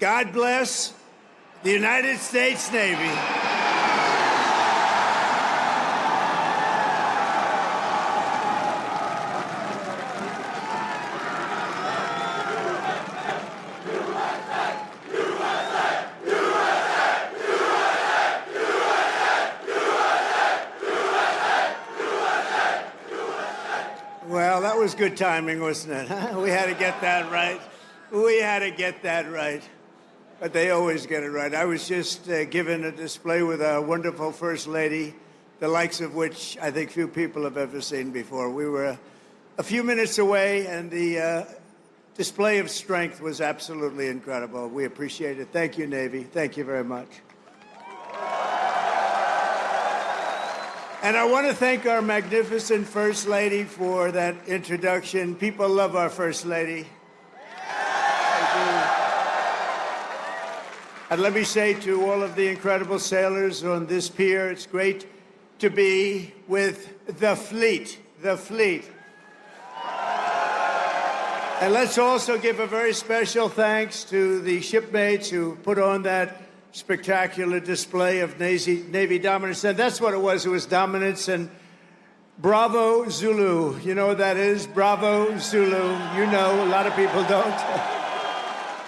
God bless the United States Navy. Well, that was good timing, wasn't it? Huh? We had to get that right. We had to get that right. But they always get it right. I was just given a display with a wonderful First Lady, the likes of which I think few people have ever seen before. We were a few minutes away, and the display of strength was absolutely incredible. We appreciate it. Thank you, Navy. Thank you very much. And I want to thank our magnificent First Lady for that introduction. People love our First Lady. And let me say to all of the incredible sailors on this pier, it's great to be with the fleet, the fleet. And let's also give a very special thanks to the shipmates who put on that spectacular display of Navy dominance. And that's what it was dominance. And bravo, Zulu. You know what that is? Bravo, Zulu. You know, a lot of people don't.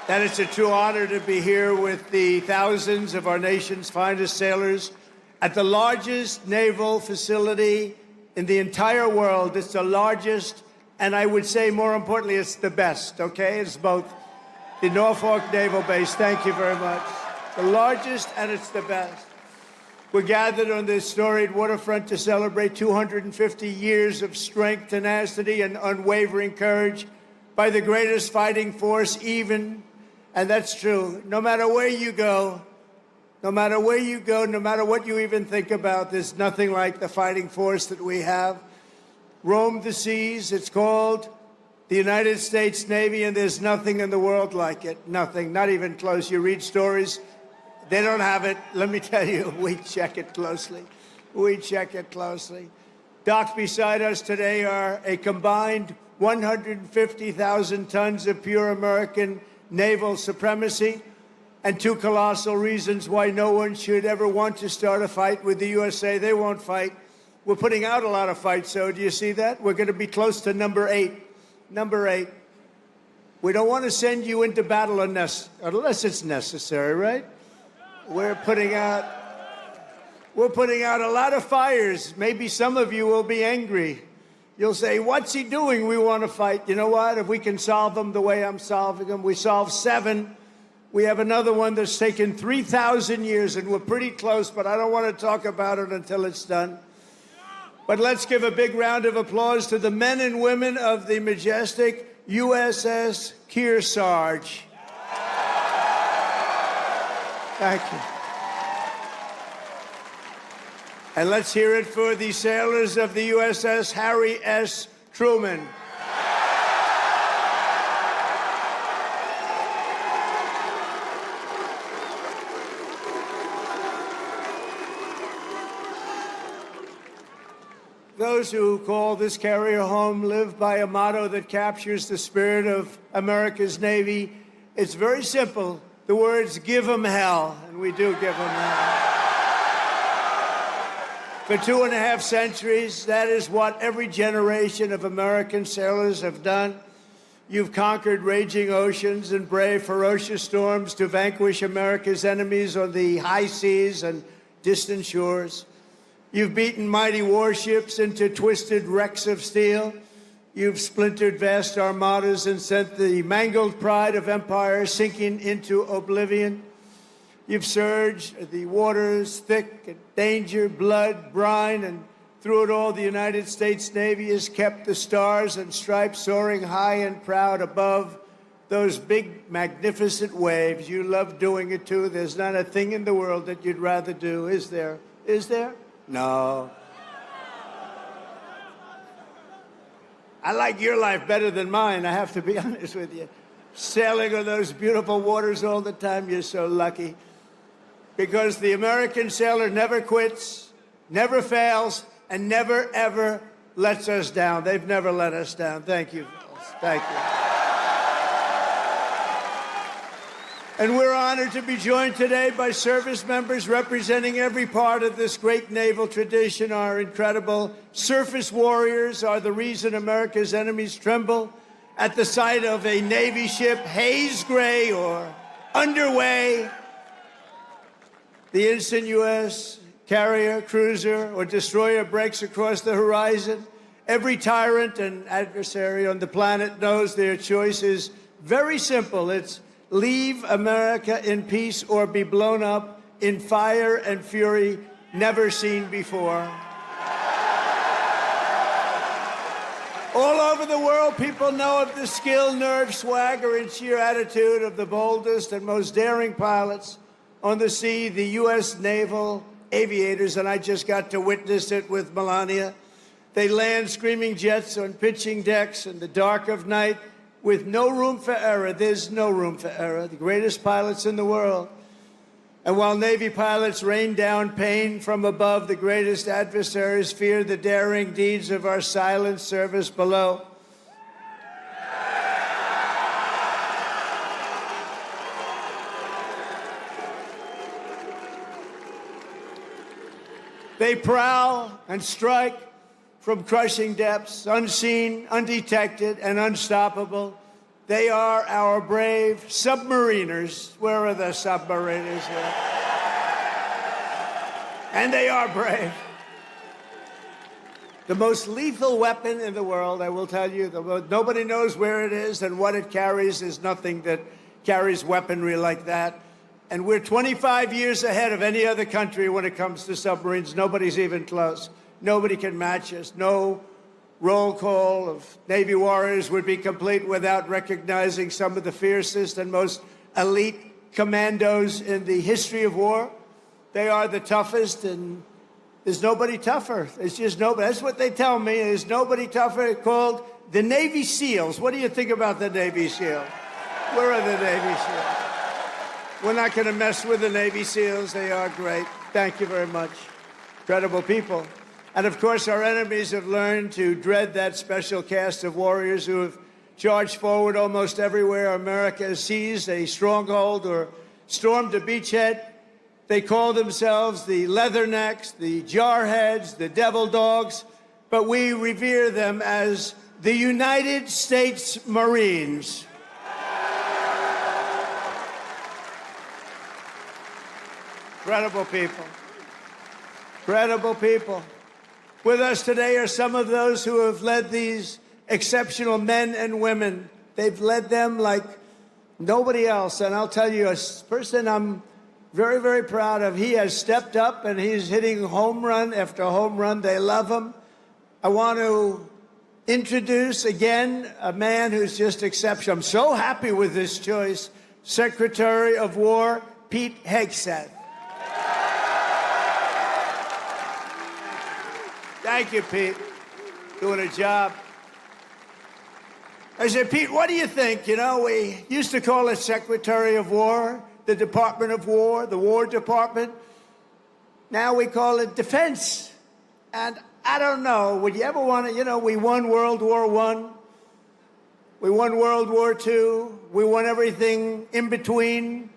That it's a true honor to be here with the thousands of our nation's finest sailors at the largest naval facility in the entire world. It's the largest, and I would say more importantly, it's the best, okay? It's both the Norfolk Naval Base. Thank you very much. The largest, and it's the best. We're gathered on this storied waterfront to celebrate 250 years of strength, tenacity, and unwavering courage by the greatest fighting force even, and that's true, no matter where you go, no matter where you go, no matter what you even think about, there's nothing like the fighting force that we have. Roam the seas, it's called the United States Navy, and there's nothing in the world like it. Nothing, not even close. You read stories, they don't have it. Let me tell you, we check it closely. We check it closely. Docked beside us today are a combined 150,000 tons of pure American naval supremacy, and two colossal reasons why no one should ever want to start a fight with the USA. They won't fight. We're putting out a lot of fights, so do you see that? We're going to be close to number 8. Number 8. We don't want to send you into battle unless it's necessary, right? We're putting out a lot of fires. Maybe some of you will be angry. You'll say, what's he doing? We want to fight. You know what? If we can solve them the way I'm solving them, we solve 7. We have another one that's taken 3,000 years, and we're pretty close, but I don't want to talk about it until it's done. But let's give a big round of applause to the men and women of the majestic USS Kearsarge. Thank you. And let's hear it for the sailors of the USS Harry S. Truman. Those who call this carrier home live by a motto that captures the spirit of America's Navy. It's very simple. The words, give 'em hell, and we do give 'em hell. For 2.5 centuries, that is what every generation of American sailors have done. You've conquered raging oceans and braved ferocious storms to vanquish America's enemies on the high seas and distant shores. You've beaten mighty warships into twisted wrecks of steel. You've splintered vast armadas and sent the mangled pride of empire sinking into oblivion. You've surged the waters thick, danger, blood, brine, and through it all, the United States Navy has kept the stars and stripes soaring high and proud above those big, magnificent waves. You love doing it, too. There's not a thing in the world that you'd rather do, is there? Is there? No. I like your life better than mine, I have to be honest with you. Sailing on those beautiful waters all the time, you're so lucky. Because the American sailor never quits, never fails, and never, ever lets us down. They've never let us down. Thank you, fellas. Thank you. And we're honored to be joined today by service members representing every part of this great naval tradition. Our incredible surface warriors are the reason America's enemies tremble at the sight of a Navy ship haze gray or underway. The instant U.S. carrier, cruiser, or destroyer breaks across the horizon, every tyrant and adversary on the planet knows their choice is very simple. It's leave America in peace or be blown up in fire and fury never seen before. All over the world, people know of the skill, nerve, swagger, and sheer attitude of the boldest and most daring pilots on the sea, the U.S. naval aviators, and I just got to witness it with Melania. They land screaming jets on pitching decks in the dark of night with no room for error. There's no room for error. The greatest pilots in the world. And while Navy pilots rain down pain from above, the greatest adversaries fear the daring deeds of our silent service below. They prowl and strike from crushing depths, unseen, undetected, and unstoppable. They are our brave submariners. Where are the submariners here? And they are brave. The most lethal weapon in the world, I will tell you, nobody knows where it is and what it carries. There's nothing that carries weaponry like that. And we're 25 years ahead of any other country when it comes to submarines. Nobody's even close. Nobody can match us. No roll call of Navy warriors would be complete without recognizing some of the fiercest and most elite commandos in the history of war. They are the toughest, and there's nobody tougher. There's just nobody. That's what they tell me. There's nobody tougher. Called the Navy SEALs. What do you think about the Navy SEALs? Where are the Navy SEALs? We're not going to mess with the Navy SEALs. They are great. Thank you very much. Incredible people. And of course, our enemies have learned to dread that special cast of warriors who have charged forward almost everywhere America has seized a stronghold or stormed a beachhead. They call themselves the Leathernecks, the Jarheads, the Devil Dogs, but we revere them as the United States Marines. Incredible people. Incredible people. With us today are some of those who have led these exceptional men and women. They've led them like nobody else. And I'll tell you, a person I'm very, very proud of, he has stepped up and he's hitting home run after home run. They love him. I want to introduce again a man who's just exceptional. I'm so happy with this choice. Secretary of War, Pete Hegseth. Thank you, Pete. Doing a job. I said, Pete, what do you think? You know, we used to call it Secretary of War, the Department of War, the War Department. Now we call it Defense. And I don't know, would you ever want to, you know, we won World War I. We won World War II. We won everything in between.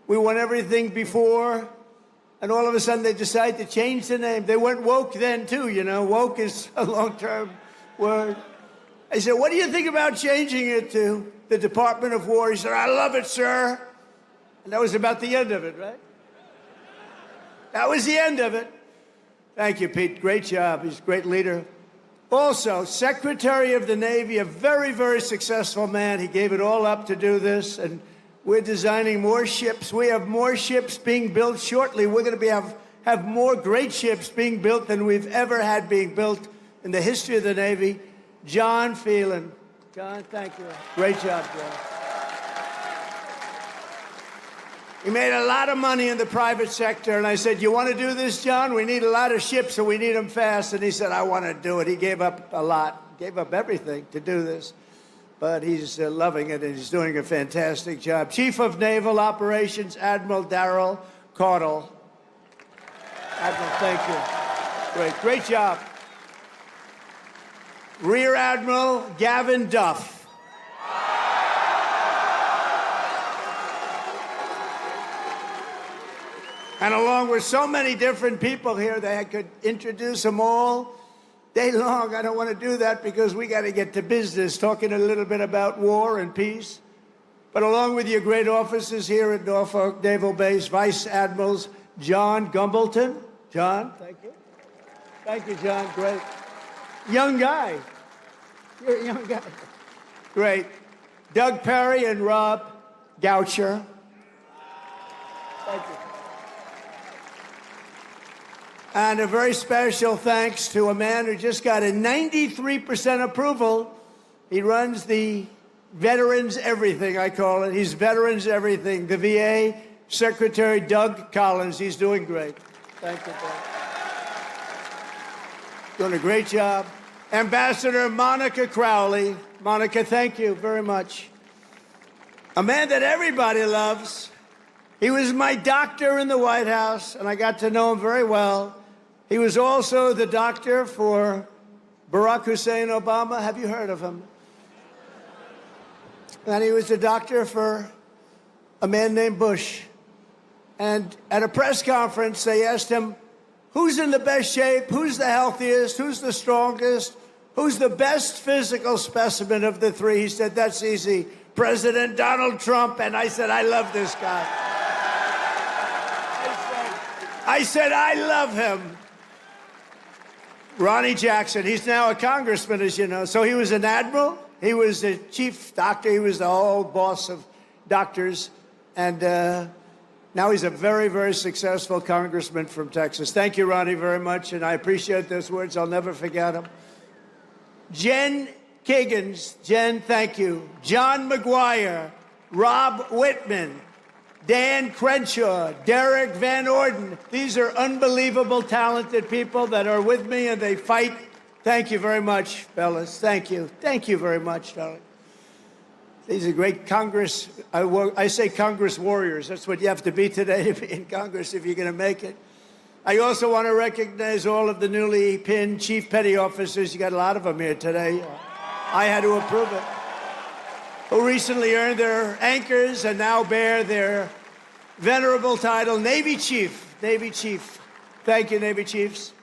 We won everything before. And all of a sudden, they decide to change the name. They went woke then, too, you know. Woke is a long-term word. I said, what do you think about changing it to the Department of War? He said, I love it, sir. And that was about the end of it, right? That was the end of it. Thank you, Pete. Great job. He's a great leader. Also, Secretary of the Navy, a very, very successful man. He gave it all up to do this, and we're designing more ships. We have more ships being built shortly. We're going to have more great ships being built than we've ever had being built in the history of the Navy. John Phelan. John, thank you. Great job, John. He made a lot of money in the private sector, and I said, you want to do this, John? We need a lot of ships, and we need them fast. And he said, I want to do it. He gave up a lot, gave up everything to do this. But he's loving it, and he's doing a fantastic job. Chief of Naval Operations, Admiral Darrell Caudle. Admiral, thank you. Great job. Rear Admiral Gavin Duff. And along with so many different people here, they could introduce them all day long. I don't want to do that because we got to get to business, talking a little bit about war and peace. But along with your great officers here at Norfolk Naval Base, Vice Admirals John Gumbleton. John, thank you. Thank you, John. Great. Young guy. You're a young guy. Great. Doug Perry and Rob Goucher. Thank you. And a very special thanks to a man who just got a 93% approval. He runs the Veterans Everything, I call it. He's Veterans Everything. The VA Secretary Doug Collins. He's doing great. Thank you, Doug. Doing a great job. Ambassador Monica Crowley. Monica, thank you very much. A man that everybody loves. He was my doctor in the White House, and I got to know him very well. He was also the doctor for Barack Hussein Obama. Have you heard of him? And he was the doctor for a man named Bush. And at a press conference, they asked him, who's in the best shape? Who's the healthiest? Who's the strongest? Who's the best physical specimen of the three? He said, that's easy. President Donald Trump. And I said, I love this guy. I said, I love him. Ronnie Jackson, he's now a congressman, as you know. So he was an admiral. He was the chief doctor. He was the whole boss of doctors. And now he's a very, very successful congressman from Texas. Thank you, Ronnie, very much. And I appreciate those words. I'll never forget them. Jen Kiggins. Jen, thank you. John McGuire. Rob Whitman. Dan Crenshaw, Derek Van Orden. These are unbelievable, talented people that are with me, and they fight. Thank you very much, fellas. Thank you. Thank you very much, darling. These are great Congress. I say Congress warriors. That's what you have to be today to be in Congress if you're going to make it. I also want to recognize all of the newly pinned chief petty officers. You got a lot of them here today. I had to approve it. Who recently earned their anchors and now bear their venerable title, Navy Chief. Navy Chief. Thank you, Navy Chiefs.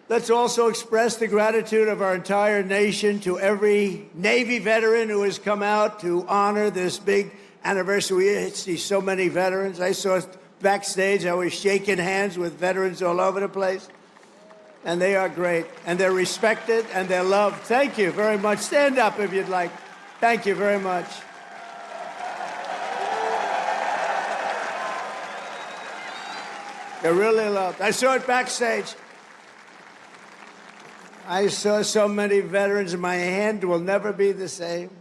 Let's also express the gratitude of our entire nation to every Navy veteran who has come out to honor this big anniversary. We see so many veterans. I saw backstage, I was shaking hands with veterans all over the place. And they are great. And they're respected and they're loved. Thank you very much. Stand up if you'd like. Thank you very much. They're really loved. I saw it backstage. I saw so many veterans, and my hand will never be the same.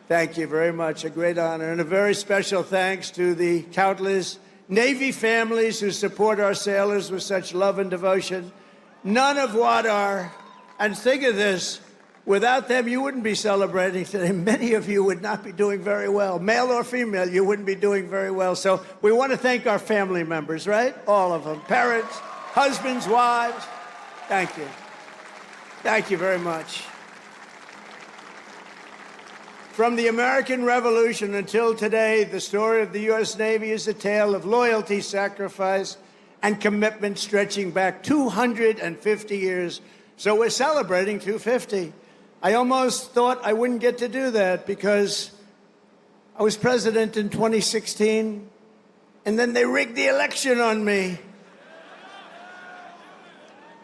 Thank you very much. A great honor. And a very special thanks to the countless Navy families who support our sailors with such love and devotion. None of what are, and think of this, without them, you wouldn't be celebrating today. Many of you would not be doing very well. Male or female, you wouldn't be doing very well. So we want to thank our family members, right? All of them. Parents, husbands, wives. Thank you. Thank you very much. From the American Revolution until today, the story of the U.S. Navy is a tale of loyalty, sacrifice, and commitment stretching back 250 years. So we're celebrating 250. I almost thought I wouldn't get to do that because I was president in 2016, and then they rigged the election on me.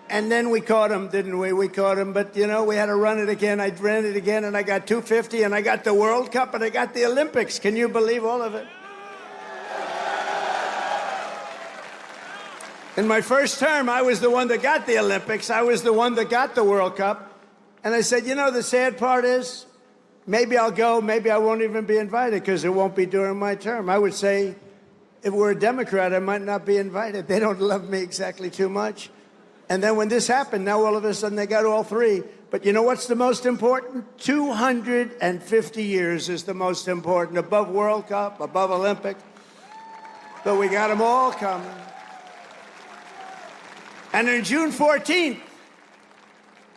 And then we caught him, didn't we? We caught him, but, you know, we had to run it again. I ran it again, and I got 250, and I got the World Cup, and I got the Olympics. Can you believe all of it? In my first term, I was the one that got the Olympics. I was the one that got the World Cup. And I said, you know, the sad part is, maybe I'll go, maybe I won't even be invited because it won't be during my term. I would say, if we're a Democrat, I might not be invited. They don't love me exactly too much. And then when this happened, now all of a sudden they got all three. But you know what's the most important? 250 years is the most important, above World Cup, above Olympic. But we got them all coming. And on June 14th,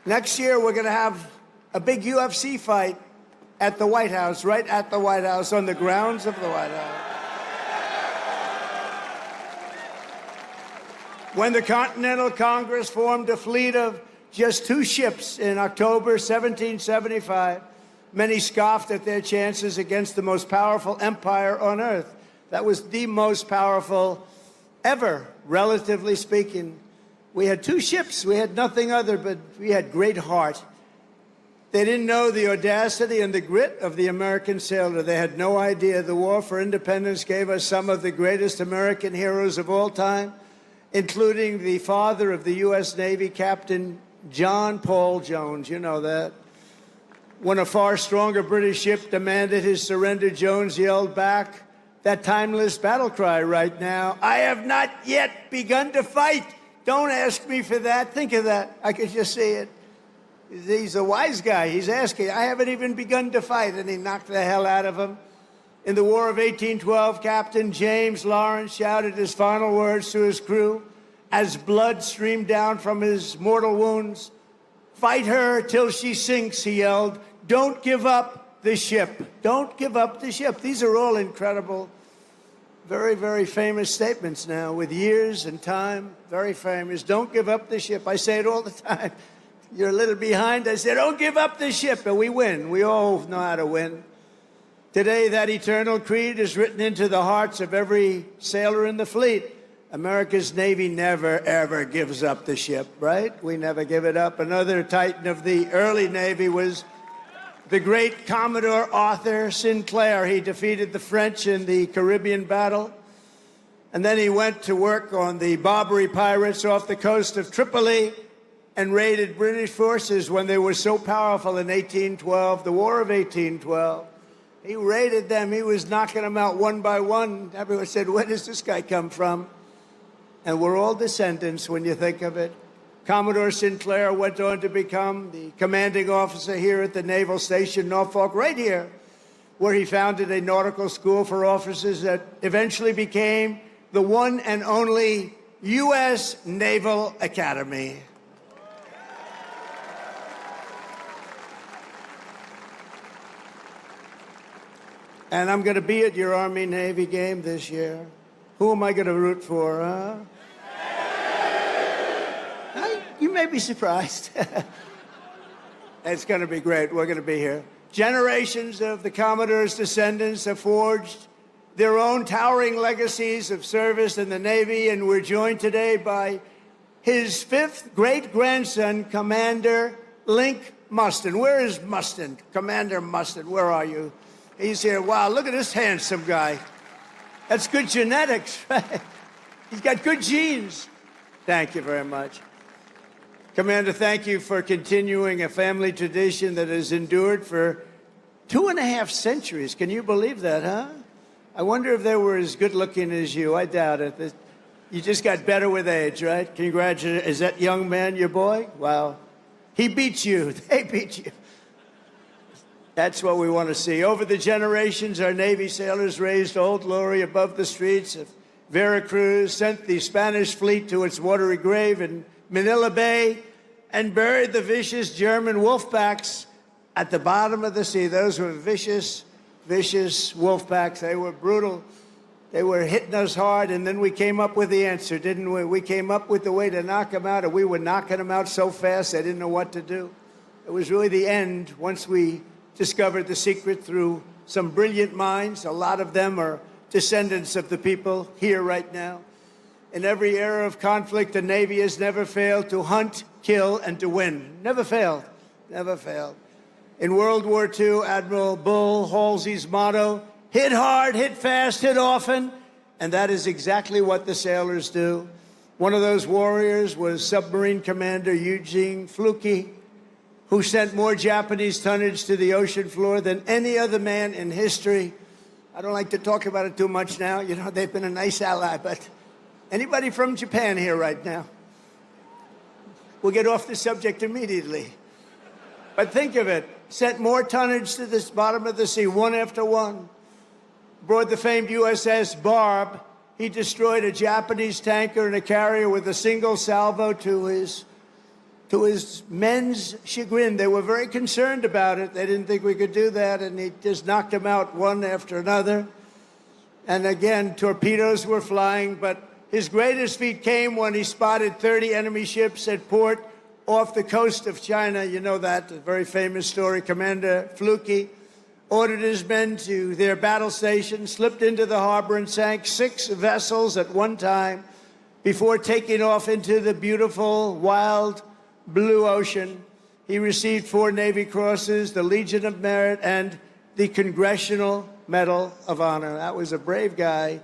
next year, we're going to have a big UFC fight at the White House, right at the White House, on the grounds of the White House. When the Continental Congress formed a fleet of just 2 ships in October 1775, many scoffed at their chances against the most powerful empire on earth. That was the most powerful ever, relatively speaking. We had 2 ships. We had nothing other, but we had great heart. They didn't know the audacity and the grit of the American sailor. They had no idea the war for independence gave us some of the greatest American heroes of all time, including the father of the U.S. Navy, Captain John Paul Jones. You know that. When a far stronger British ship demanded his surrender, Jones yelled back that timeless battle cry right now: "I have not yet begun to fight." Don't ask me for that. Think of that. I could just see it. He's a wise guy. He's asking, I haven't even begun to fight. And he knocked the hell out of him. In the War of 1812, Captain James Lawrence shouted his final words to his crew as blood streamed down from his mortal wounds. "Fight her till she sinks," he yelled. "Don't give up the ship. Don't give up the ship." These are all incredible, very, very famous statements now with years and time. Very famous. Don't give up the ship. I say it all the time. You're a little behind. I say, don't give up the ship, and we win. We all know how to win. Today, that eternal creed is written into the hearts of every sailor in the fleet. America's Navy never, ever gives up the ship, right? We never give it up. Another titan of the early Navy was the great Commodore Arthur Sinclair. He defeated the French in the Caribbean battle. And then he went to work on the Barbary pirates off the coast of Tripoli and raided British forces when they were so powerful in 1812, the War of 1812. He raided them. He was knocking them out one by one. Everyone said, where does this guy come from? And we're all descendants when you think of it. Commodore Sinclair went on to become the commanding officer here at the Naval Station Norfolk, right here, where he founded a nautical school for officers that eventually became the one and only U.S. Naval Academy. And I'm going to be at your Army-Navy game this year. Who am I going to root for, huh? You may be surprised. It's going to be great. We're going to be here. Generations of the Commodore's descendants have forged their own towering legacies of service in the Navy, and we're joined today by his 5th great-grandson, Commander Link Mustin. Where is Mustin? Commander Mustin, where are you? He's here. Wow, look at this handsome guy. That's good genetics, right? He's got good genes. Thank you very much. Commander, thank you for continuing a family tradition that has endured for 2.5 centuries. Can you believe that, huh? I wonder if they were as good looking as you. I doubt it. You just got better with age, right? Congratulations. Is that young man your boy? Wow. He beat you. They beat you. That's what we want to see. Over the generations, our Navy sailors raised Old Glory above the streets of Veracruz, sent the Spanish fleet to its watery grave in Manila Bay, and buried the vicious German wolfpacks at the bottom of the sea. Those were vicious, vicious wolfpacks. They were brutal. They were hitting us hard, and then we came up with the answer, didn't we? We came up with the way to knock them out, and we were knocking them out so fast they didn't know what to do. It was really the end once we discovered the secret through some brilliant minds. A lot of them are descendants of the people here right now. In every era of conflict, the Navy has never failed to hunt, kill, and to win. Never failed. Never failed. In World War II, Admiral Bull Halsey's motto, hit hard, hit fast, hit often, and that is exactly what the sailors do. One of those warriors was Submarine Commander Eugene Fluke, who sent more Japanese tonnage to the ocean floor than any other man in history. I don't like to talk about it too much now. You know, they've been a nice ally, but anybody from Japan here right now? We'll get off the subject immediately. But think of it, sent more tonnage to the bottom of the sea, one after one. Aboard the famed USS Barb, he destroyed a Japanese tanker and a carrier with a single salvo to his men's chagrin. They were very concerned about it. They didn't think we could do that, and he just knocked them out one after another. And again, torpedoes were flying, but His greatest feat came when he spotted 30 enemy ships at port off the coast of China. You know that, a very famous story. Commander Fluky ordered his men to their battle station, slipped into the harbor and sank 6 vessels at one time before taking off into the beautiful, wild blue ocean. He received 4 Navy Crosses, the Legion of Merit, and the Congressional Medal of Honor. That was a brave guy.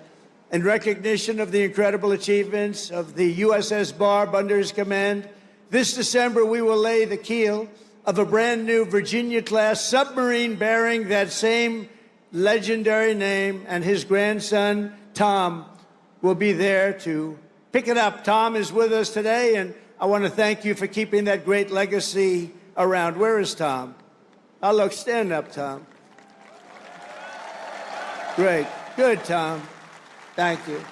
In recognition of the incredible achievements of the USS Barb under his command, this December we will lay the keel of a brand new Virginia-class submarine bearing that same legendary name, and his grandson, Tom, will be there to pick it up. Tom is with us today, and I want to thank you for keeping that great legacy around. Where is Tom? Oh, look, stand up, Tom. Great. Good, Tom. Thank you.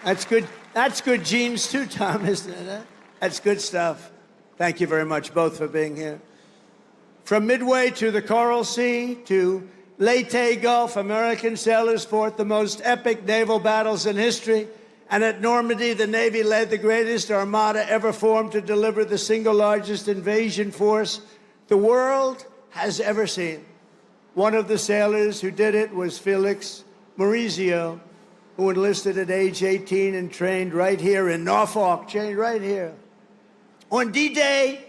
That's good. That's good genes too, Tom, isn't it? That's good stuff. Thank you very much, both, for being here. From Midway to the Coral Sea to Leyte Gulf, American sailors fought the most epic naval battles in history. And at Normandy, the Navy led the greatest armada ever formed to deliver the single largest invasion force the world has ever seen. One of the sailors who did it was Felix Maurizio, who enlisted at age 18 and trained right here in Norfolk, trained right here. On D-Day,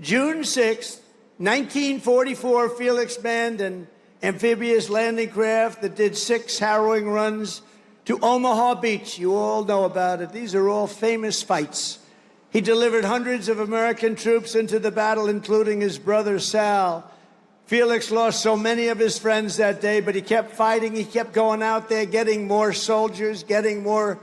June 6, 1944, Felix manned an amphibious landing craft that did 6 harrowing runs to Omaha Beach. You all know about it. These are all famous fights. He delivered hundreds of American troops into the battle, including his brother Sal. Felix lost so many of his friends that day, but he kept fighting. He kept going out there, getting more soldiers, getting more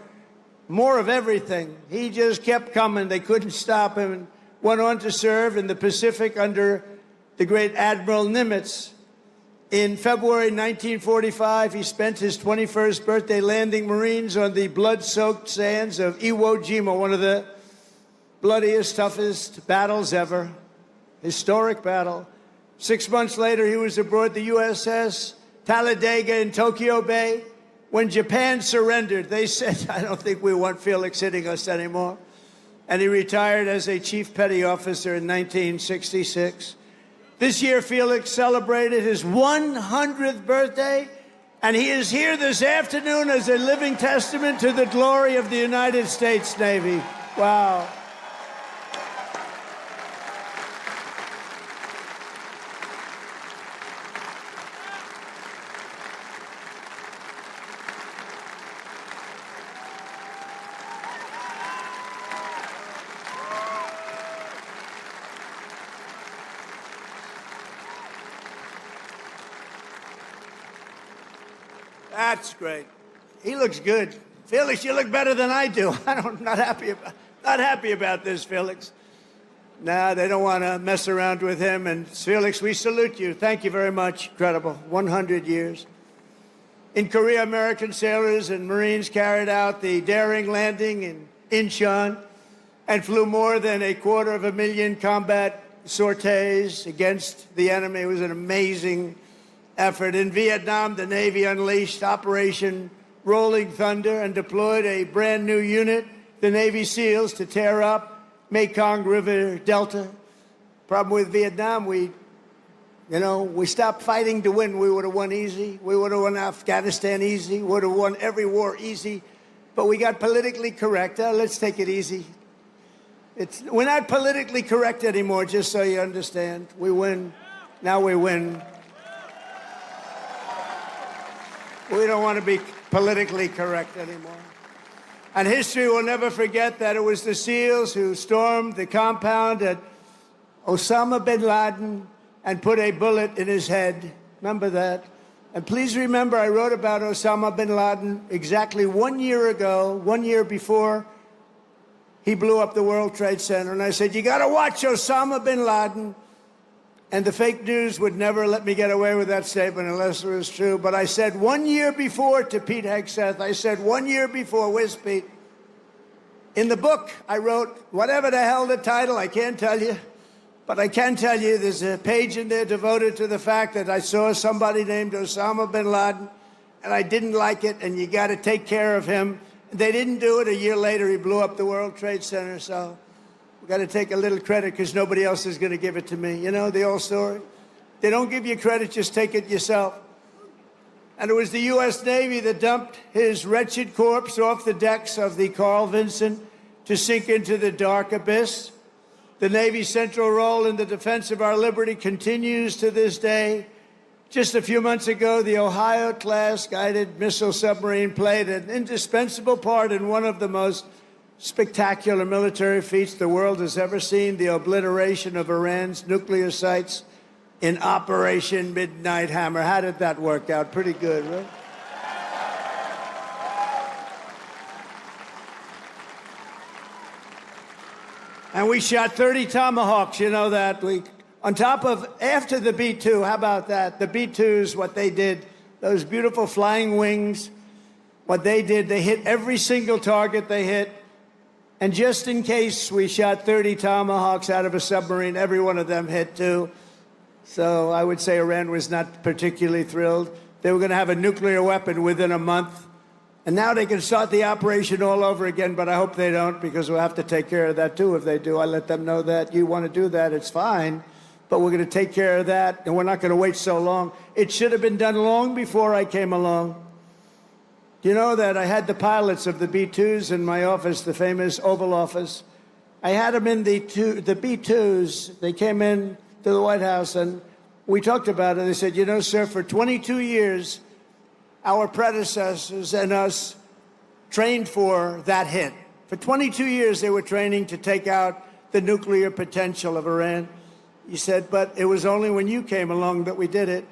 of everything. He just kept coming. They couldn't stop him, and went on to serve in the Pacific under the great Admiral Nimitz. In February 1945, he spent his 21st birthday landing Marines on the blood-soaked sands of Iwo Jima, one of the bloodiest, toughest battles ever. Historic battle. 6 months later, he was aboard the USS Talladega in Tokyo Bay. When Japan surrendered, they said, I don't think we want Felix hitting us anymore. And he retired as a chief petty officer in 1966. This year, Felix celebrated his 100th birthday, and he is here this afternoon as a living testament to the glory of the United States Navy. Wow. That's great. He looks good. Felix, you look better than I do. I'm not happy about this, Felix. No, they don't want to mess around with him. And Felix, we salute you. Thank you very much. Incredible. 100 years. In Korea, American sailors and Marines carried out the daring landing in Incheon and flew more than 250,000 combat sorties against the enemy. It was an amazing effort. In Vietnam, the Navy unleashed Operation Rolling Thunder and deployed a brand new unit, the Navy SEALs, to tear up Mekong River Delta. Problem with Vietnam, we stopped fighting to win. We would have won easy. We would have won Afghanistan easy. Would have won every war easy. But we got politically correct. Let's take it easy. We're not politically correct anymore, just so you understand. We win. Now we win. We don't want to be politically correct anymore. And history will never forget that it was the SEALs who stormed the compound at Osama bin Laden and put a bullet in his head. Remember that? And please remember, I wrote about Osama bin Laden exactly 1 year ago, 1 year before he blew up the World Trade Center. And I said, you got to watch Osama bin Laden. And the fake news would never let me get away with that statement unless it was true. But I said 1 year before to Pete Hegseth, I said 1 year before, where's Pete? In the book, I wrote, whatever the hell the title, I can't tell you. But I can tell you there's a page in there devoted to the fact that I saw somebody named Osama bin Laden, and I didn't like it, and you got to take care of him They didn't do it. A year later, he blew up the World Trade Center. So we got to take a little credit because nobody else is going to give it to me. You know the old story? They don't give you credit, just take it yourself. And it was the U.S. Navy that dumped his wretched corpse off the decks of the Carl Vinson to sink into the dark abyss. The Navy's central role in the defense of our liberty continues to this day. Just a few months ago, the Ohio-class guided missile submarine played an indispensable part in one of the most spectacular military feats the world has ever seen, the obliteration of Iran's nuclear sites in Operation Midnight Hammer. How did that work out? Pretty good, right? And we shot 30 Tomahawks, you know that. On top of, after the B-2, how about that? The B-2s, what they did, those beautiful flying wings, what they did, they hit every single target they hit. And just in case we shot 30 Tomahawks out of a submarine, every one of them hit too. So I would say Iran was not particularly thrilled. They were going to have a nuclear weapon within a month. And now they can start the operation all over again, but I hope they don't, because we'll have to take care of that too if they do. I let them know that you want to do that, it's fine, but we're going to take care of that, and we're not going to wait so long. It should have been done long before I came along. You know that I had the pilots of the B-2s in my office, the famous Oval Office. I had them in the B-2s. They came in to the White House, and we talked about it. They said, you know, sir, for 22 years, our predecessors and us trained for that hit. For 22 years, they were training to take out the nuclear potential of Iran. He said, but it was only when you came along that we did it.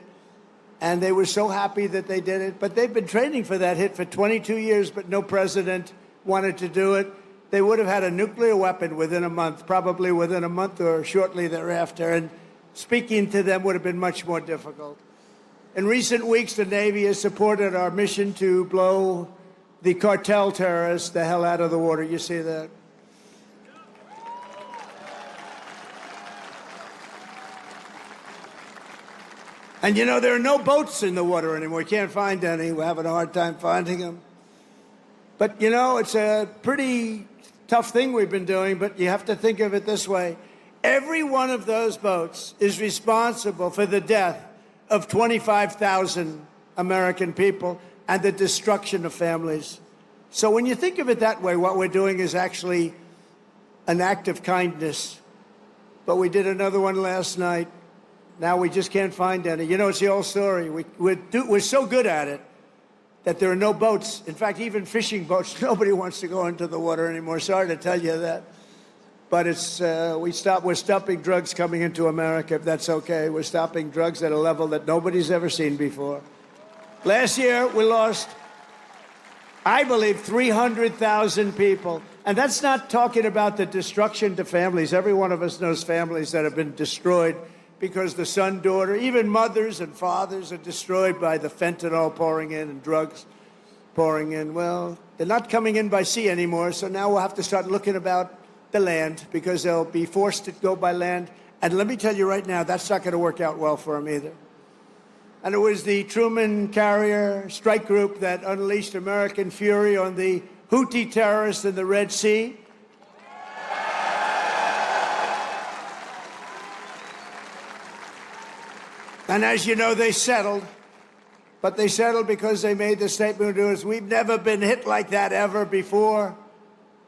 And they were so happy that they did it. But they've been training for that hit for 22 years, but no president wanted to do it. They would have had a nuclear weapon within a month, probably within a month or shortly thereafter. And speaking to them would have been much more difficult. In recent weeks, the Navy has supported our mission to blow the cartel terrorists the hell out of the water. You see that? And you know, there are no boats in the water anymore. You can't find any. We're having a hard time finding them. But you know, it's a pretty tough thing we've been doing, but you have to think of it this way. Every one of those boats is responsible for the death of 25,000 American people and the destruction of families. So when you think of it that way, what we're doing is actually an act of kindness. But we did another one last night. Now we just can't find any. You know, it's the old story. We're so good at it that there are no boats. In fact, even fishing boats, nobody wants to go into the water anymore. Sorry to tell you that. But it's, we're stopping drugs coming into America, if that's okay. We're stopping drugs at a level that nobody's ever seen before. Last year, we lost, I believe, 300,000 people. And that's not talking about the destruction to families. Every one of us knows families that have been destroyed because the son, daughter, even mothers and fathers are destroyed by the fentanyl pouring in and drugs pouring in. Well, they're not coming in by sea anymore, so now we'll have to start looking about the land, because they'll be forced to go by land. And let me tell you right now, that's not going to work out well for them either. And it was the Truman carrier strike group that unleashed American fury on the Houthi terrorists in the Red Sea. And as you know, they settled. But they settled because they made the statement to us, we've never been hit like that ever before.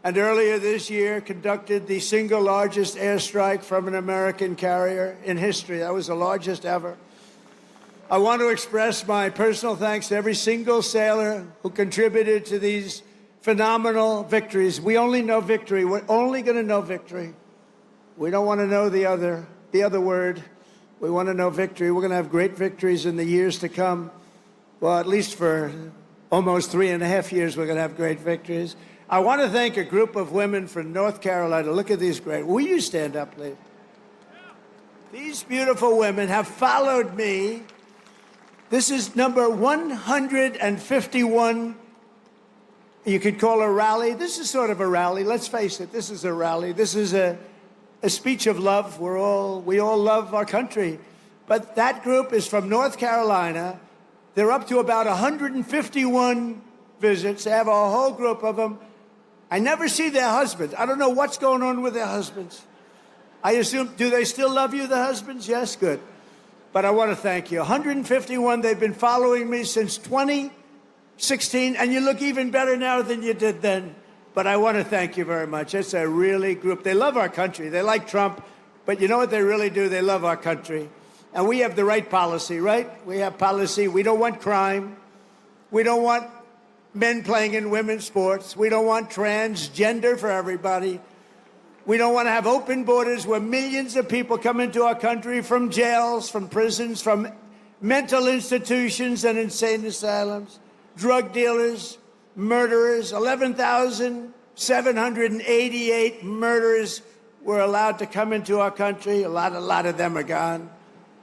And earlier this year conducted the single largest airstrike from an American carrier in history. That was the largest ever. I want to express my personal thanks to every single sailor who contributed to these phenomenal victories. We only know victory. We're only going to know victory. We don't want to know the other word. We want to know victory. We're going to have great victories in the years to come. Well, at least for almost 3.5 years, we're going to have great victories. I want to thank a group of women from North Carolina. Look at these great. Will you stand up, please? These beautiful women have followed me. This is number 151. You could call a rally. This is sort of a rally. Let's face it, this is a rally. This is a speech of love. We all love our country. But that group is from North Carolina. They're up to about 151 visits. They have a whole group of them. I never see their husbands. I don't know what's going on with their husbands. I assume, do they still love you, the husbands? Yes, good. But I want to thank you. 151, they've been following me since 2016, and you look even better now than you did then. But I want to thank you very much. It's a really group. They love our country. They like Trump, but you know what they really do? They love our country. And we have the right policy, right? We have policy. We don't want crime. We don't want men playing in women's sports. We don't want transgender for everybody. We don't want to have open borders where millions of people come into our country from jails, from prisons, from mental institutions and insane asylums, drug dealers, murderers. 11,788 murderers were allowed to come into our country. A lot of them are gone.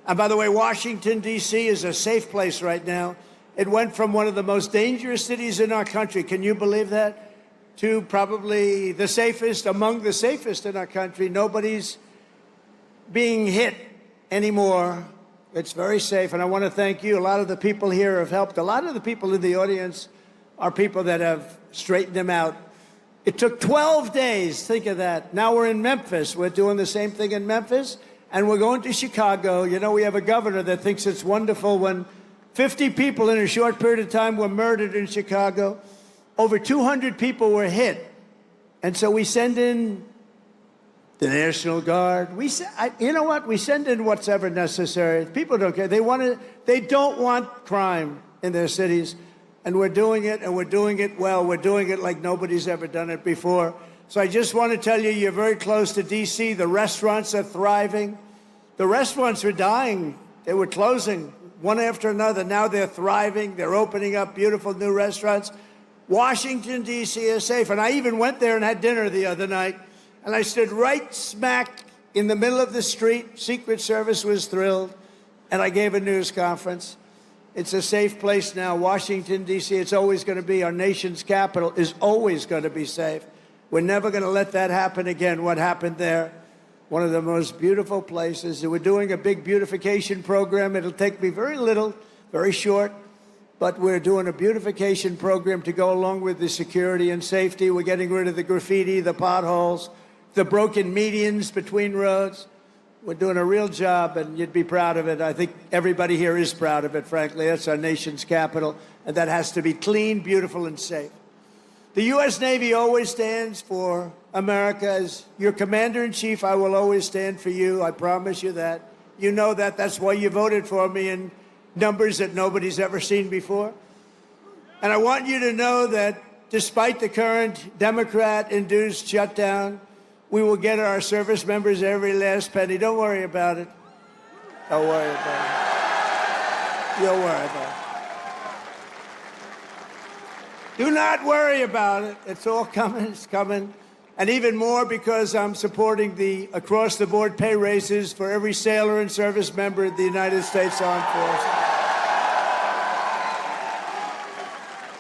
And by the way, Washington, D.C. is a safe place right now. It went from one of the most dangerous cities in our country, can you believe that, to probably the safest, among the safest in our country. Nobody's being hit anymore. It's very safe, and I want to thank you. A lot of the people here have helped. A lot of the people in the audience are people that have straightened them out. It took 12 days, think of that. Now we're in Memphis. We're doing the same thing in Memphis, and we're going to Chicago. You know, we have a governor that thinks it's wonderful when 50 people in a short period of time were murdered in Chicago. Over 200 people were hit. And so we send in the National Guard. You know what? We send in what's ever necessary. People don't care. They don't want crime in their cities. And we're doing it, and we're doing it well. We're doing it like nobody's ever done it before. So I just want to tell you, you're very close to D.C. The restaurants are thriving. The restaurants were dying. They were closing one after another. Now they're thriving. They're opening up beautiful new restaurants. Washington, D.C. is safe. And I even went there and had dinner the other night. And I stood right smack in the middle of the street. Secret Service was thrilled. And I gave a news conference. It's a safe place now. Washington, D.C., it's always going to be. Our nation's capital is always going to be safe. We're never going to let that happen again, what happened there. One of the most beautiful places. We're doing a big beautification program. It'll take me very little, very short. But we're doing a beautification program to go along with the security and safety. We're getting rid of the graffiti, the potholes, the broken medians between roads. We're doing a real job, and you'd be proud of it. I think everybody here is proud of it, frankly. That's our nation's capital, and that has to be clean, beautiful, and safe. The U.S. Navy always stands for America. As your commander-in-chief, I will always stand for you. I promise you that. You know that. That's why you voted for me in numbers that nobody's ever seen before. And I want you to know that despite the current Democrat-induced shutdown, we will get our service members every last penny. Don't worry about it. Don't worry about it. You'll worry about it. Do not worry about it. It's all coming. It's coming. And even more because I'm supporting the across-the-board pay raises for every sailor and service member of the United States Armed Forces.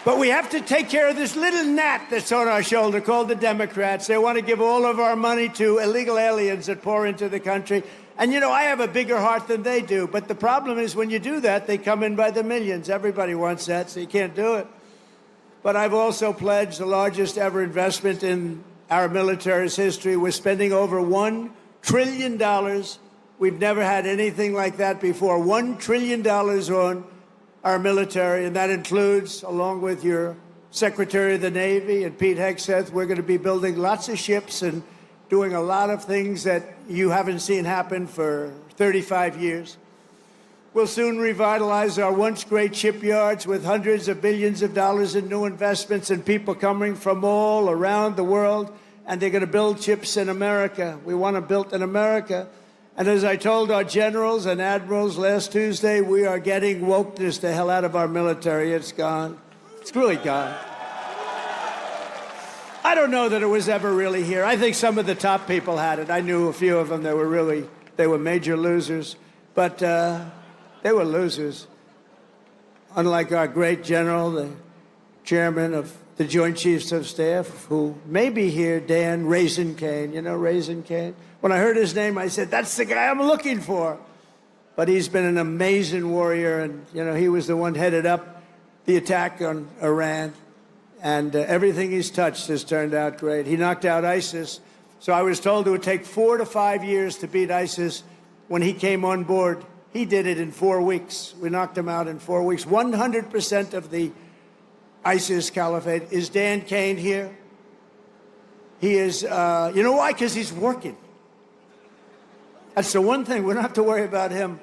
But we have to take care of this little gnat that's on our shoulder called the Democrats. They want to give all of our money to illegal aliens that pour into the country. And, you know, I have a bigger heart than they do. But the problem is when you do that, they come in by the millions. Everybody wants that, so you can't do it. But I've also pledged the largest ever investment in our military's history. We're spending over $1 trillion. We've never had anything like that before. $1 trillion on our military, and that includes, along with your Secretary of the Navy and Pete Hegseth, we're going to be building lots of ships and doing a lot of things that you haven't seen happen for 35 years. We'll soon revitalize our once great shipyards with hundreds of billions of dollars in new investments and people coming from all around the world, and they're going to build ships in America. We want them built in America. And as I told our generals and admirals last Tuesday, we are getting wokeness the hell out of our military. It's gone. It's really gone. I don't know that it was ever really here. I think some of the top people had it. I knew a few of them that they were major losers. But they were losers. Unlike our great general, the chairman of the Joint Chiefs of Staff, who may be here, Dan Raisin Cane. You know Raisin Cane? When I heard his name, I said, that's the guy I'm looking for. But he's been an amazing warrior, and, you know, he was the one headed up the attack on Iran. And everything he's touched has turned out great. He knocked out ISIS. So I was told it would take 4 to 5 years to beat ISIS. When he came on board, he did it in 4 weeks. We knocked him out in 4 weeks. 100% of the ISIS caliphate. Is Dan Kane here? He is, you know why? Because he's working. That's the one thing. We don't have to worry about him.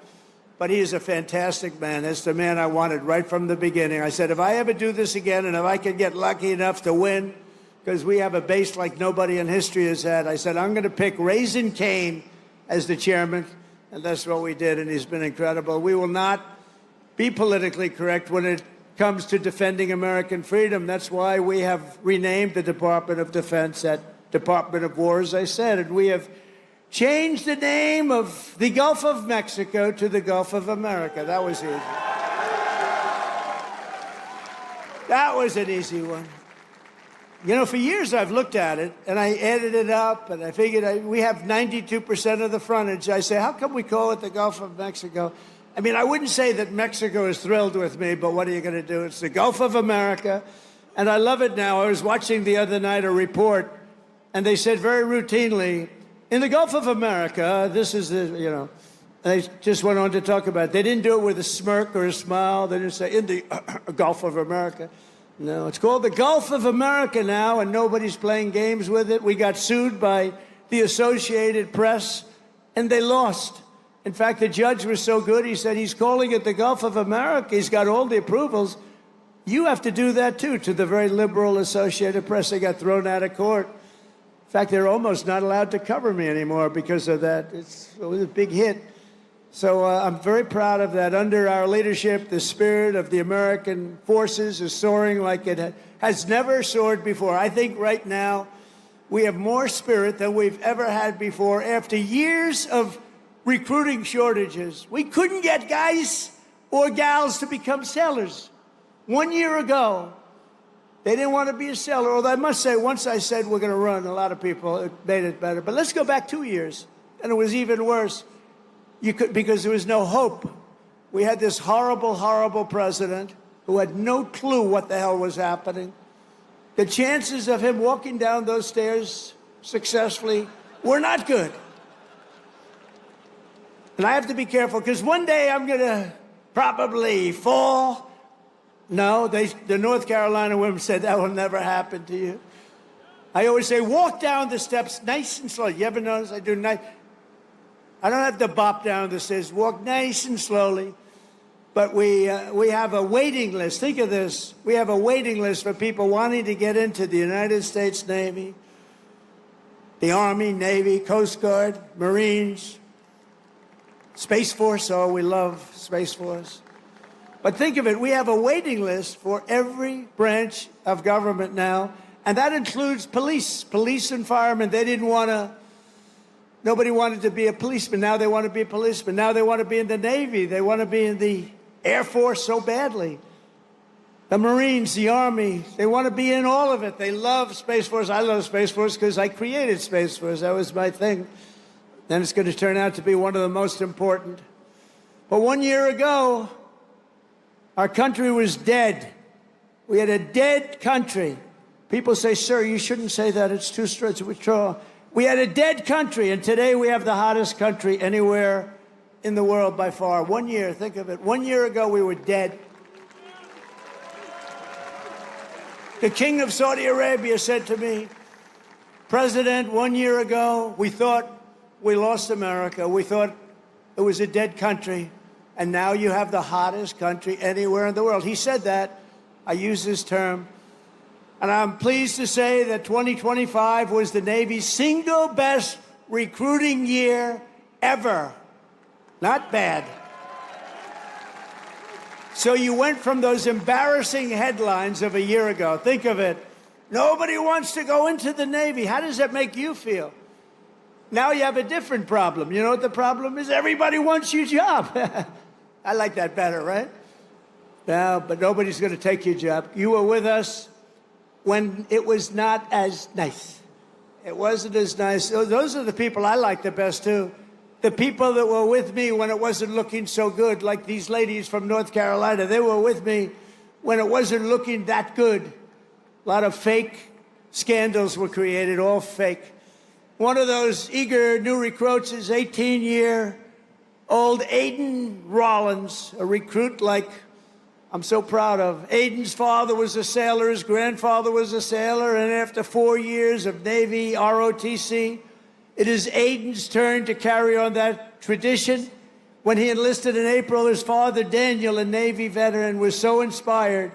But he is a fantastic man. That's the man I wanted right from the beginning. I said, if I ever do this again and if I can get lucky enough to win, because we have a base like nobody in history has had, I said, I'm going to pick Raising Cane as the chairman. And that's what we did, and he's been incredible. We will not be politically correct when it comes to defending American freedom. That's why we have renamed the Department of Defense at Department of War, as I said, and we have changed the name of the Gulf of Mexico to the Gulf of America. That was easy. That was an easy one. You know, for years I've looked at it, and I added it up, and I figured we have 92% of the frontage. I say, how come we call it the Gulf of Mexico? I mean, I wouldn't say that Mexico is thrilled with me, but what are you going to do? It's the Gulf of America, and I love it now. I was watching the other night a report, and they said very routinely, in the Gulf of America, this is the, you know, they just went on to talk about it. They didn't do it with a smirk or a smile. They didn't say, in the Gulf of America. No, it's called the Gulf of America now, and nobody's playing games with it. We got sued by the Associated Press, and they lost. In fact, the judge was so good, he said, he's calling it the Gulf of America. He's got all the approvals. You have to do that, too, to the very liberal Associated Press. They got thrown out of court. In fact, they're almost not allowed to cover me anymore because of that. It was a big hit. So I'm very proud of that. Under our leadership, the spirit of the American forces is soaring like it has never soared before. I think right now we have more spirit than we've ever had before. After years of recruiting shortages, we couldn't get guys or gals to become sailors. 1 year ago, they didn't want to be a sailor. Although I must say, once I said we're going to run, a lot of people, it made it better. But let's go back 2 years, and it was even worse. Because there was no hope. We had this horrible, horrible president who had no clue what the hell was happening. The chances of him walking down those stairs successfully were not good. And I have to be careful, because one day I'm going to probably fall. No, the North Carolina women said that will never happen to you. I always say, walk down the steps nice and slow. You ever notice I do nice? I don't have to bop down the stairs. Walk nice and slowly. But we have a waiting list. Think of this. We have a waiting list for people wanting to get into the United States Navy, the Army, Navy, Coast Guard, Marines, Space Force. Oh, we love Space Force. But think of it. We have a waiting list for every branch of government now. And that includes police and firemen. They didn't want to. Nobody wanted to be a policeman. Now they want to be a policeman. Now they want to be in the Navy. They want to be in the Air Force so badly. The Marines, the Army, they want to be in all of it. They love Space Force. I love Space Force because I created Space Force. That was my thing. And it's going to turn out to be one of the most important. But 1 year ago, our country was dead. We had a dead country. People say, sir, you shouldn't say that. It's too straight to withdraw. We had a dead country, and today we have the hottest country anywhere in the world by far. 1 year, think of it. 1 year ago, we were dead. The king of Saudi Arabia said to me, President, 1 year ago, we thought we lost America. We thought it was a dead country, and now you have the hottest country anywhere in the world. He said that. I use this term. And I'm pleased to say that 2025 was the Navy's single best recruiting year ever. Not bad. So you went from those embarrassing headlines of a year ago. Think of it. Nobody wants to go into the Navy. How does that make you feel? Now you have a different problem. You know what the problem is? Everybody wants your job. I like that better, right? No, but nobody's going to take your job. You were with us when it was not as nice. It wasn't as nice. Those are the people I like the best, too. The people that were with me when it wasn't looking so good, like these ladies from North Carolina. They were with me when it wasn't looking that good. A lot of fake scandals were created, all fake. One of those eager new recruits is 18-year-old Aiden Rollins, a recruit like I'm so proud of. Aiden's father was a sailor, his grandfather was a sailor, and after 4 years of Navy ROTC, it is Aiden's turn to carry on that tradition. When he enlisted in April, his father, Daniel, a Navy veteran, was so inspired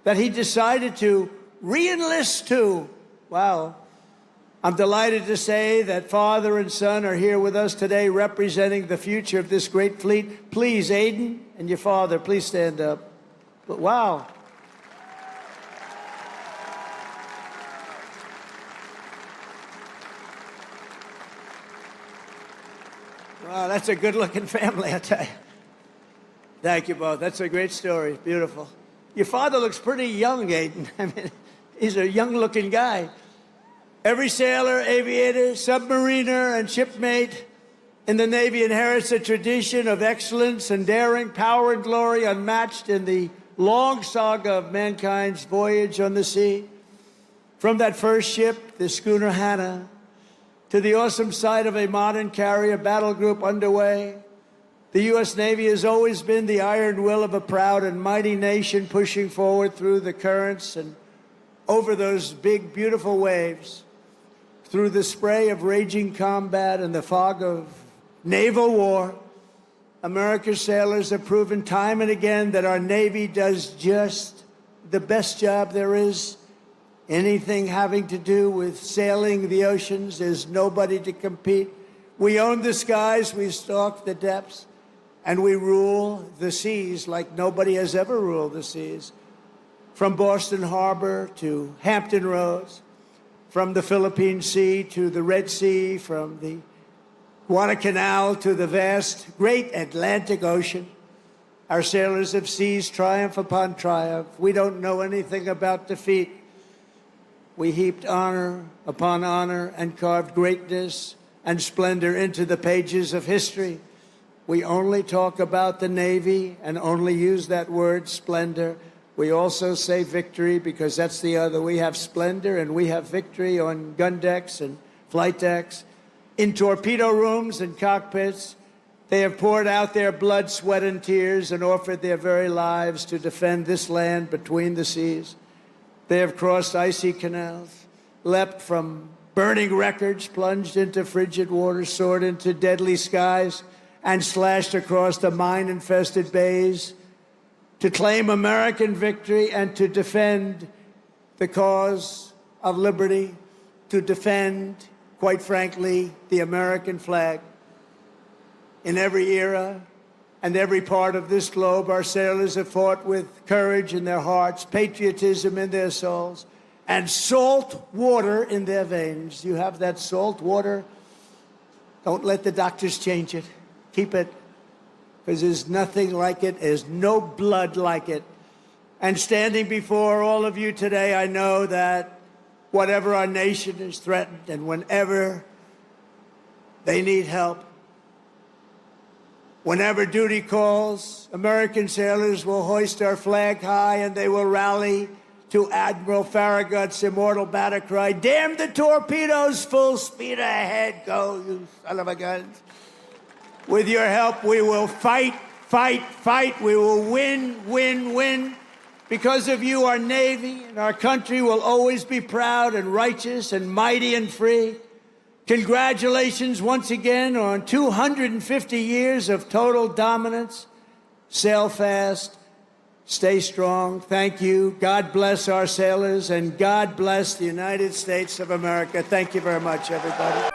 that he decided to re-enlist too. Wow. I'm delighted to say that father and son are here with us today representing the future of this great fleet. Please, Aiden and your father, please stand up. But wow. Wow, that's a good-looking family, I tell you. Thank you both. That's a great story. Beautiful. Your father looks pretty young, Aiden. I mean, he's a young-looking guy. Every sailor, aviator, submariner, and shipmate in the Navy inherits a tradition of excellence and daring, power and glory unmatched in the long saga of mankind's voyage on the sea. From that first ship, the schooner Hannah, to the awesome sight of a modern carrier battle group underway, the U.S. Navy has always been the iron will of a proud and mighty nation pushing forward through the currents and over those big, beautiful waves, through the spray of raging combat and the fog of naval war. America's sailors have proven time and again that our Navy does just the best job there is. Anything having to do with sailing the oceans, there's nobody to compete. We own the skies, we stalk the depths, and we rule the seas like nobody has ever ruled the seas. From Boston Harbor to Hampton Roads, from the Philippine Sea to the Red Sea, from the Guadalcanal to the vast, great Atlantic Ocean. Our sailors have seized triumph upon triumph. We don't know anything about defeat. We heaped honor upon honor and carved greatness and splendor into the pages of history. We only talk about the Navy and only use that word, splendor. We also say victory because that's the other. We have splendor and we have victory on gun decks and flight decks. In torpedo rooms and cockpits, they have poured out their blood, sweat, and tears and offered their very lives to defend this land between the seas. They have crossed icy canals, leapt from burning wreckage, plunged into frigid waters, soared into deadly skies, and slashed across the mine-infested bays to claim American victory and to defend the cause of liberty, to defend, quite frankly, the American flag. In every era and every part of this globe, our sailors have fought with courage in their hearts, patriotism in their souls, and salt water in their veins. You have that salt water. Don't let the doctors change it. Keep it, because there's nothing like it. There's no blood like it. And standing before all of you today, I know that whatever our nation is threatened and whenever they need help, whenever duty calls, American sailors will hoist our flag high and they will rally to Admiral Farragut's immortal battle cry, "Damn the torpedoes, full speed ahead, go, you son of a gun." With your help, we will fight, fight, fight. We will win, win, win. Because of you, our Navy and our country will always be proud and righteous and mighty and free. Congratulations once again on 250 years of total dominance. Sail fast, stay strong. Thank you. God bless our sailors and God bless the United States of America. Thank you very much, everybody.